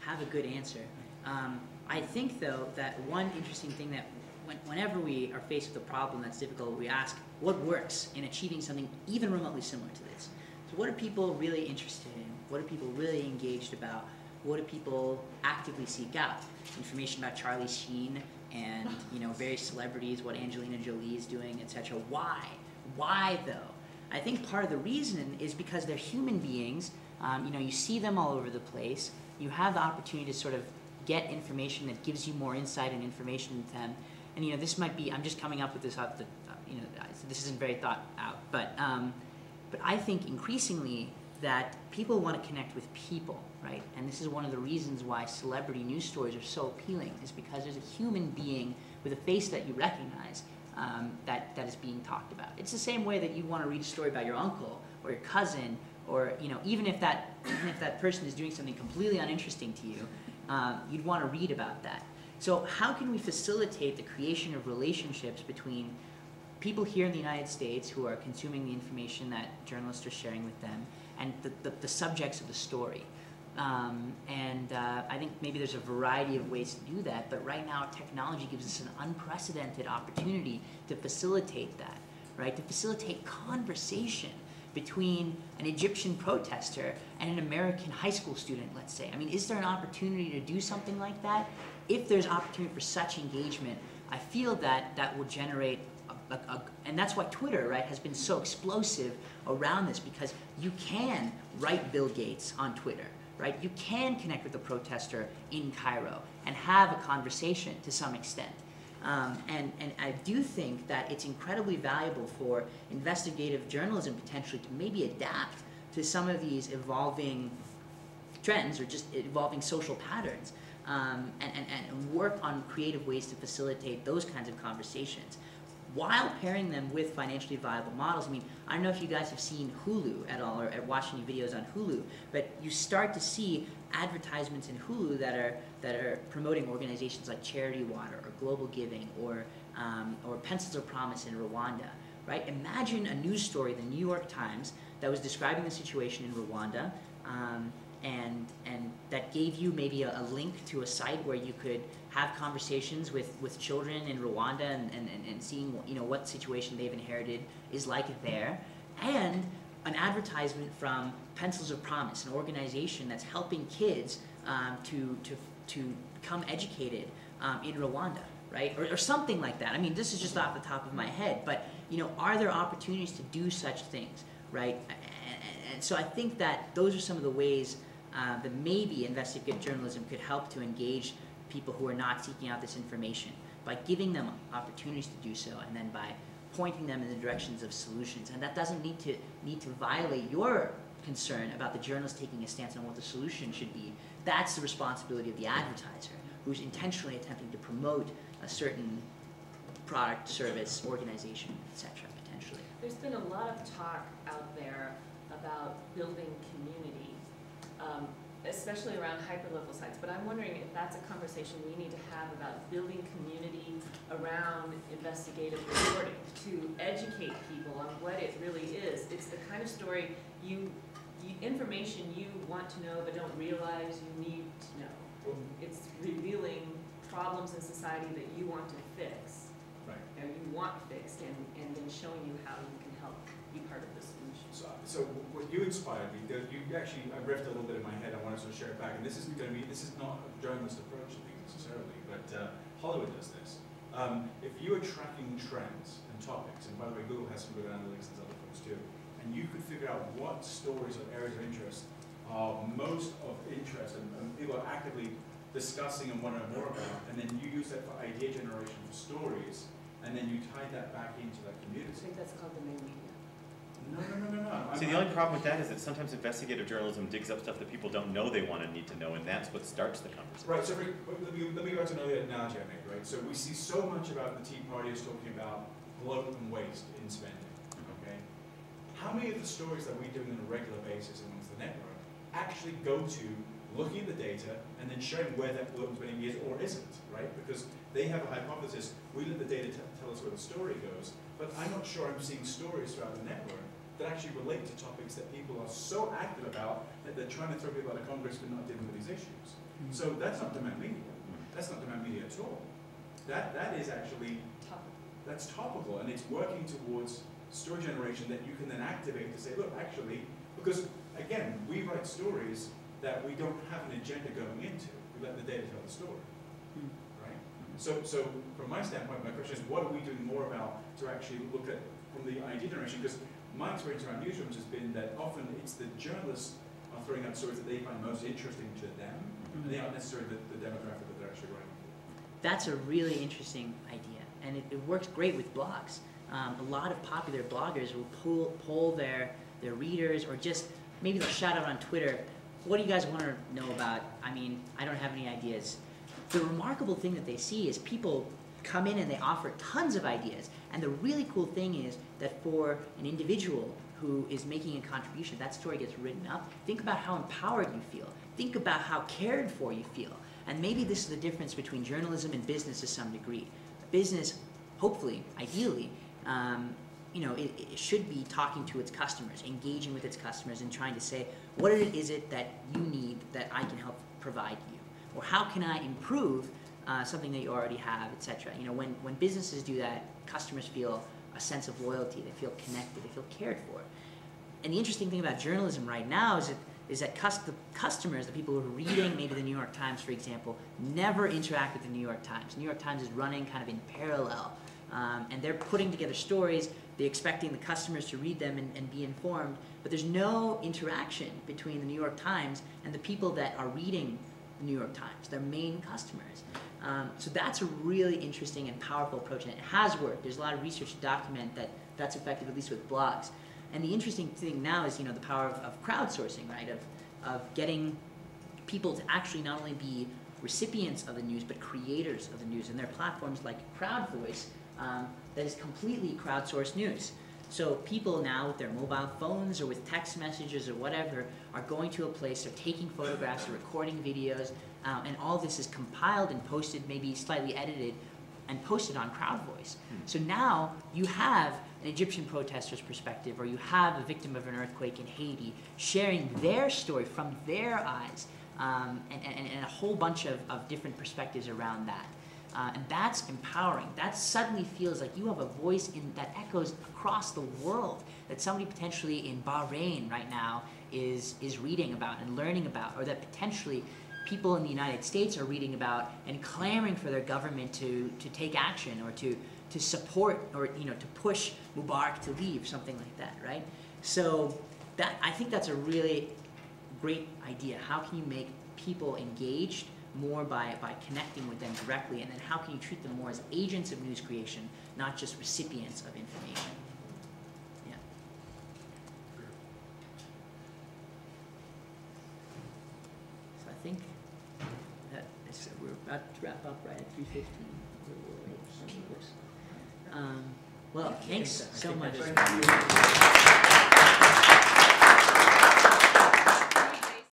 have a good answer. I think, though, that one interesting thing that whenever we are faced with a problem that's difficult, we ask what works in achieving something even remotely similar to this. So what are people really interested in? What are people really engaged about? What do people actively seek out? Information about Charlie Sheen and various celebrities, what Angelina Jolie is doing, etc. Why? Why, though? I think part of the reason is because they're human beings. You see them all over the place. You have the opportunity to sort of get information that gives you more insight and information into them. And this might be, I'm just coming up with this, this isn't very thought out, but I think increasingly that people want to connect with people, right? And this is one of the reasons why celebrity news stories are so appealing, is because there's a human being with a face that you recognize that is being talked about. It's the same way that you want to read a story about your uncle or your cousin, or even if that person is doing something completely uninteresting to you, you'd want to read about that. So how can we facilitate the creation of relationships between people here in the United States who are consuming the information that journalists are sharing with them and the subjects of the story? I think maybe there's a variety of ways to do that, but right now technology gives us an unprecedented opportunity to facilitate that, right? To facilitate conversation between an Egyptian protester and an American high school student, let's say. I mean, is there an opportunity to do something like that? If there's opportunity for such engagement, I feel that will generate and that's why Twitter, right, has been so explosive around this, because you can write Bill Gates on Twitter, right? You can connect with a protester in Cairo and have a conversation to some extent. And I do think that it's incredibly valuable for investigative journalism potentially to maybe adapt to some of these evolving trends or just evolving social patterns, and work on creative ways to facilitate those kinds of conversations while pairing them with financially viable models. I mean, I don't know if you guys have seen Hulu at all or watched any videos on Hulu, but you start to see advertisements in Hulu that are promoting organizations like Charity Water or Global Giving or Pencils of Promise in Rwanda, right? Imagine a news story, the New York Times, that was describing the situation in Rwanda, and that gave you maybe a link to a site where you could have conversations with children in Rwanda and seeing what situation they've inherited is like there, and an advertisement from Pencils of Promise, an organization that's helping kids to become educated in Rwanda, right? Or something like that. I mean, this is just off the top of my head, but are there opportunities to do such things, right? And so I think that those are some of the ways that maybe investigative journalism could help to engage people who are not seeking out this information, by giving them opportunities to do so, and then by pointing them in the directions of solutions. And that doesn't need to violate your concern about the journalist taking a stance on what the solution should be. That's the responsibility of the advertiser, who's intentionally attempting to promote a certain product, service, organization, etc. potentially. There's been a lot of talk out there about building community, especially around hyperlocal sites. But I'm wondering if that's a conversation we need to have about building community around investigative reporting, to educate people on what it really is. It's the kind of story information you want to know but don't realize you need to know. It's revealing problems in society that you want to fix, right, and you want fixed, and then showing you how you can help be part of the solution. So what you inspired me, I riffed a little bit in my head, I want to sort of share it back, and this is not a journalist approach to things necessarily, but Hollywood does this. If you are tracking trends and topics, and by the way, Google has some good analytics, as other folks do, and you could figure out what stories or areas of interest are most of interest, and people are actively discussing and want to know more about, and then you use that for idea generation for stories, and then you tie that back into that community. I think that's called the main media. No. See, the only problem with that is that sometimes investigative journalism digs up stuff that people don't know they want to need to know, and that's what starts the conversation. Right, so let me go back to another analogy I made, right? So we see so much about the Tea Party is talking about bloat and waste in spending, okay? How many of the stories that we do on a regular basis amongst the network actually go to looking at the data and then showing where that bloat and spending is or isn't, right? Because they have a hypothesis, we let the data tell us where the story goes, but I'm not sure I'm seeing stories throughout the network that actually relate to topics that people are so active about that they're trying to throw people out of Congress for not dealing with these issues. So that's not demand media. That's not demand media at all. That is actually, that's topical, and it's working towards story generation that you can then activate to say, look, actually, because again, we write stories that we don't have an agenda going into. We let the data tell the story, right? So from my standpoint, my question is, what are we doing more about to actually look at from the idea generation? Because my experience around newsrooms has been that often it's the journalists are throwing out stories that they find most interesting to them, and they aren't necessarily the demographic that they're actually writing. That's a really interesting idea, and it works great with blogs. A lot of popular bloggers will poll their readers, or just maybe they'll shout out on Twitter, what do you guys want to know about? I mean, I don't have any ideas. The remarkable thing that they see is people come in and they offer tons of ideas. And the really cool thing is that for an individual who is making a contribution, that story gets written up. Think about how empowered you feel. Think about how cared for you feel. And maybe this is the difference between journalism and business to some degree. Business, hopefully, ideally, it should be talking to its customers, engaging with its customers, and trying to say, what is it that you need that I can help provide you? Or how can I improve something that you already have, etc. When businesses do that, customers feel a sense of loyalty, they feel connected, they feel cared for. And the interesting thing about journalism right now is that the customers, the people who are reading maybe the New York Times, for example, never interact with the New York Times. The New York Times is running kind of in parallel. And they're putting together stories, they're expecting the customers to read them and be informed, but there's no interaction between the New York Times and the people that are reading the New York Times, their main customers. So that's a really interesting and powerful approach, and it has worked. There's a lot of research to document that that's effective, at least with blogs. And the interesting thing now is, the power of crowdsourcing, right? Of getting people to actually not only be recipients of the news, but creators of the news. And there are platforms like CrowdVoice that is completely crowdsourced news. So people now with their mobile phones or with text messages or whatever are going to a place, they're taking photographs or recording videos, and all this is compiled and posted, maybe slightly edited, and posted on CrowdVoice. So now you have an Egyptian protester's perspective, or you have a victim of an earthquake in Haiti sharing their story from their eyes, and a whole bunch of different perspectives around that. And that's empowering. That suddenly feels like you have a voice that echoes across the world, that somebody potentially in Bahrain right now is reading about and learning about, or that potentially people in the United States are reading about and clamoring for their government to take action, or to support, or to push Mubarak to leave, something like that, right? So I think that's a really great idea. How can you make people engaged more by connecting with them directly, and then how can you treat them more as agents of news creation, not just recipients of information? Yeah. So I think that we're about to wrap up right at 3:15. Well, thanks so much. Thank you.